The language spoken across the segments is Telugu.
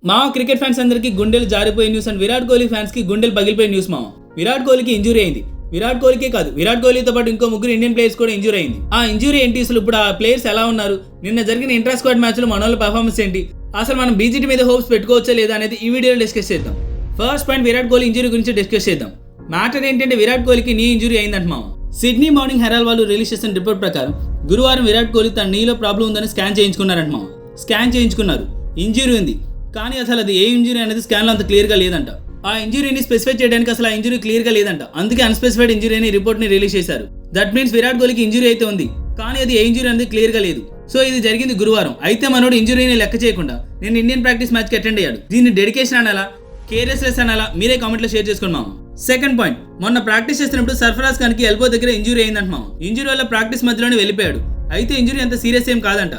మా క్రికెట్ ఫ్యాన్స్ అందరికీ గుండెలు జారిపోయే news and Virat Kohli fans కి గుండెలు పగిలిపోయే న్యూస్ మామ. విరాట్ కోహ్లీకి ఇంజురీ అయింది. విరాట్ కోహ్లీకే కాదు, విరాట్ కోహ్లీతో పాటు ఇంకో ముగ్గురు ఇండియన్ ప్లేయర్స్ కూడా ఇంజూరీ అయింది. ఆ ఇంజూరీ ఏంటి, అసలు ఇప్పుడు ఆ ప్లేయర్స్ ఎలా ఉన్నారు, నిన్న జరిగిన ఇంట్రా స్క్వాడ్ మ్యాచ్ లో మన వాళ్ళ పర్ఫార్మెన్స్ ఏంటి, అసలు మనం బీజీటీ మీద హోప్స్ పెట్టుకోవచ్చా లేదా అనేది ఈ వీడియోలో డిస్కస్ చేద్దాం. First point, Virat Kohli injury గురించి డిస్కస్ చేద్దాం. మ్యాటర్ ఏంటంటే విరాట్ కోహ్లీకి నీ ఇంజూరీ అయిందంట మామ. సిడ్నీ మార్నింగ్ హెరాల్డ్ వాళ్ళు రిలీజ్ చేసిన రిపోర్ట్ ప్రకారం గురువారం విరాట్ కోహ్లీ తన నీలో ప్రాబ్లం ఉందని స్కాన్ చేయించుకున్నారంట మామ. స్కాన్ చేయించుకున్నారు, ఇంజూరీ ఉంది, కానీ అసలు అది ఏ ఇంజూరీ అనేది స్కాన్లో అంత క్లియర్గా లేదంట. ఆ ఇంజురీని స్పెసిఫై చేయడానికి అసలు ఆ ఇంజురీ క్లియర్గా లేదంట. అందుకే అన్స్పెసిఫైడ్ ఇంజురీ అని రిపోర్ట్ని రిలీజ్ చేశారు. దట్ మీన్స్ విరాట్ కోహ్లీకి ఇంజురీ అయితే ఉంది, కానీ అది ఏ ఇంజురీ అనేది క్లియర్గా లేదు. సో ఇది జరిగింది గురువారం. అయితే మనోడు ఇంజురీని లెక్క చేయకుండా నేను ఇండియన్ ప్రాక్టీస్ మ్యాచ్కి అటెండ్ అయ్యాడు. దీన్ని డెడికేషన్ అనాలా, కేర్లెస్నెస్ అనాలా, మీరే కామెంట్లో షేర్ చేసుకోండి మామ. సెకండ్ పాయింట్, మొన్న ప్రాక్టీస్ చేస్తున్నప్పుడు సర్ఫరాజ్ ఖాన్కి ఎల్బో దగ్గర ఇంజురీ అయిందంట మామ. ఇంజురీ వల్ల ప్రాక్టీస్ మధ్యలోనే వెళ్ళిపోయాడు. అయితే ఇంజురీ అంత సీరియస్ ఏం కాదంట.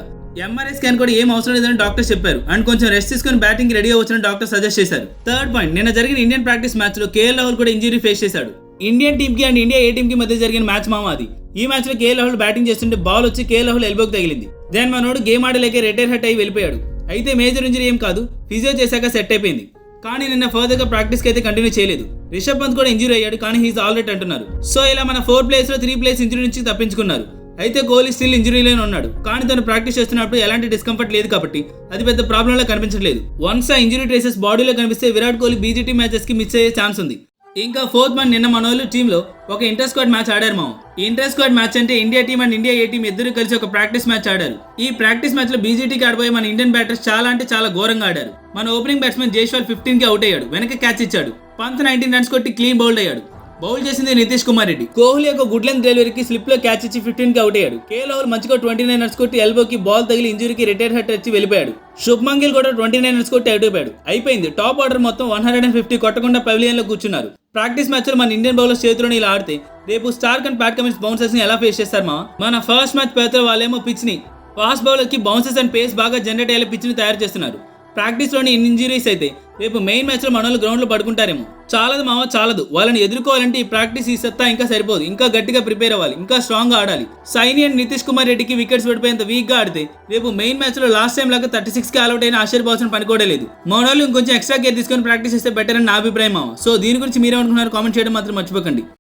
ఎంఆర్ఐ స్కాన్ కూడా ఏం అవసరం లేదని డాక్టర్స్ చెప్పారు. అండ్ కొంచెం రెస్ట్ తీసుకుని బ్యాటింగ్ రెడీ అవ్వచ్చని డాక్టర్ సజెస్ట్ చేశారు. థర్డ్ పాయింట్, నిన్న జరిగిన ఇండియన్ ప్రాక్టీస్ మ్యాచ్ లో కేఎల్ రాహుల్ కూడా ఇంజరీ ఫేస్ చేశాడు. ఇండియన్ టీమ్ కి అండ్ ఇండియా ఏ టీమ్ కి మధ్య జరిగిన మ్యాచ్ మామ అది. ఈ మ్యాచ్ లో కేఎల్ రాహుల్ బ్యాటింగ్ చేస్తుంటే బాల్ వచ్చి కేఎల్ రాహుల్ ఎల్బోకి తగిలింది. దెన్ మనోడు గేమ్ ఆడలేక రిటైర్ హట్ అయి వెళ్ళిపోయాడు. అయితే మేజర్ ఇంజరీ ఏం కాదు, ఫిజియో చేశాక సెట్ అయిపోయింది. కానీ నిన్న ఫర్దర్ గా ప్రాక్టీస్ కి అయితే కంటిన్యూ చేయలేదు. రిషబ్ పంత్ కూడా ఇంజరీ అయ్యాడు, కానీ హీస్ ఆల్ రైట్ అంటున్నారు. సో ఇలా మన 4 ప్లేయర్స్ లో 3 ప్లేయర్స్ ఇంజరీ నుంచి తప్పించుకున్నారు. అయితే కోహ్లీ స్టిల్ ఇంజరీలోనే ఉన్నాడు, కానీ తను ప్రాక్టీస్ చేస్తున్నప్పుడు ఎలాంటి డిస్కంఫర్ట్ లేదు కాబట్టి అది పెద్ద ప్రాబ్లంలా కనిపించట్లేదు. వన్స్ ఆ ఇంజరీ ట్రేసెస్ బాడీలో కనిపిస్తే విరాట్ కోహ్లీ బీజీటీ మ్యాచెస్ కి మిస్ అయ్యే ఛాన్స్ ఉంది. ఇంకా ఫోర్త్ వన్, నిన్న మన వాళ్ళు టీంలో ఒక ఇంటర్ స్క్వాడ్ మ్యాచ్ ఆడారు మామ. ఈ ఇంటర్ స్క్వాడ్ మ్యాచ్ అంటే India team and India A team ఇద్దరు కలిసి ఒక ప్రాక్టీస్ మ్యాచ్ ఆడారు. ఈ ప్రాక్టీస్ మ్యాచ్ లో బీజీటీకి ఆడిపోయి మన ఇండియన్ బ్యాటర్స్ చాలా అంటే చాలా ఘోరంగా ఆడారు. మన ఓపెనింగ్ బ్యాట్స్మెన్ జైస్వాల్ 15 కి అవుట్ అయ్యాడు, వెనక క్యాచ్ ఇచ్చాడు. పంత్ 19 రన్స్ కొట్టి క్లీన్ బౌల్డ్ అయ్యాడు. బౌల్ చేసింది నితీష్ కుమార్ రెడ్డి. కోహ్లీ ఒక గుడ్ లెంత్ డెలివరీకి స్లిప్ లో క్యాచ్ ఇచ్చి 15 కి అవుట్ అయ్యాడు. కేఎల్ రాహుల్ మంచిగా 29 రన్స్ కొట్టి ఎల్బోకి బాల్ తగిలి ఇంజురీకి రిటైర్ హట్ వచ్చి వెళ్ళిపోయాడు. శుభ్మన్ గిల్ కూడా 29 రన్స్ కొట్టి అవుట్ అయిపోయాడు. అయిపోయింది, టాప్ ఆర్డర్ మొత్తం 150 కొట్టకుండా పవిలియన్ లో కూర్చున్నారు. ప్రాక్టీస్ మ్యాచ్ లో మన ఇండియన్ బౌలర్స్ చేతిలోని ఇలా ఆడితే రేపు Starc and Pat Cummins bouncers ని ఎలా ఫేస్ చేస్తారు మా. మన ఫస్ట్ మ్యాచ్ పేరుతో వాళ్ళేమో పిచ్ ని ఫాస్ట్ బౌలర్ కి బౌన్సర్స్ అండ్ పేస్ బాగా జనరేట్ అయ్యే పిచ్ ని తయారు చేస్తున్నారు. ప్రాక్టీస్ లోని ఇంజరీస్ అయితే రేపు మెయిన్ మ్యాచ్ లో మనోళ్ళు గ్రౌండ్ లో పడుకుంటారేమో. చాలదు మామ, చాలదు. వాళ్ళని ఎదుర్కోవాలంటే ఈ ప్రాక్టీస్, ఈ సత్తా ఇంకా సరిపోదు. ఇంకా గట్టిగా ప్రిపేర్ అవ్వాలి, ఇంకా స్ట్రాంగ్ గా ఆడాలి. సైని అండ్ నితీష్ కుమార్ రెడ్డికి వికెట్స్ పడిపోయేంత వీక్ గా ఆడితే రేపు మెయిన్ మ్యాచ్ లో లాస్ట్ టైం లాగా 36 కి అవుట్ అయిన ఆశ్చర్యపోవాల్సిన పని కూడా లేదు. మనోళ్ళు ఇంకొంచెం ఎక్స్ట్రా కేర్ తీసుకొని ప్రాక్టీస్ చేస్తే బెటర్ అని నా అభిప్రాయం మామ. సో దీని గురించి మీరేమనుకున్నారు, కామెంట్ చేయడం మాత్రం మర్చిపోకండి.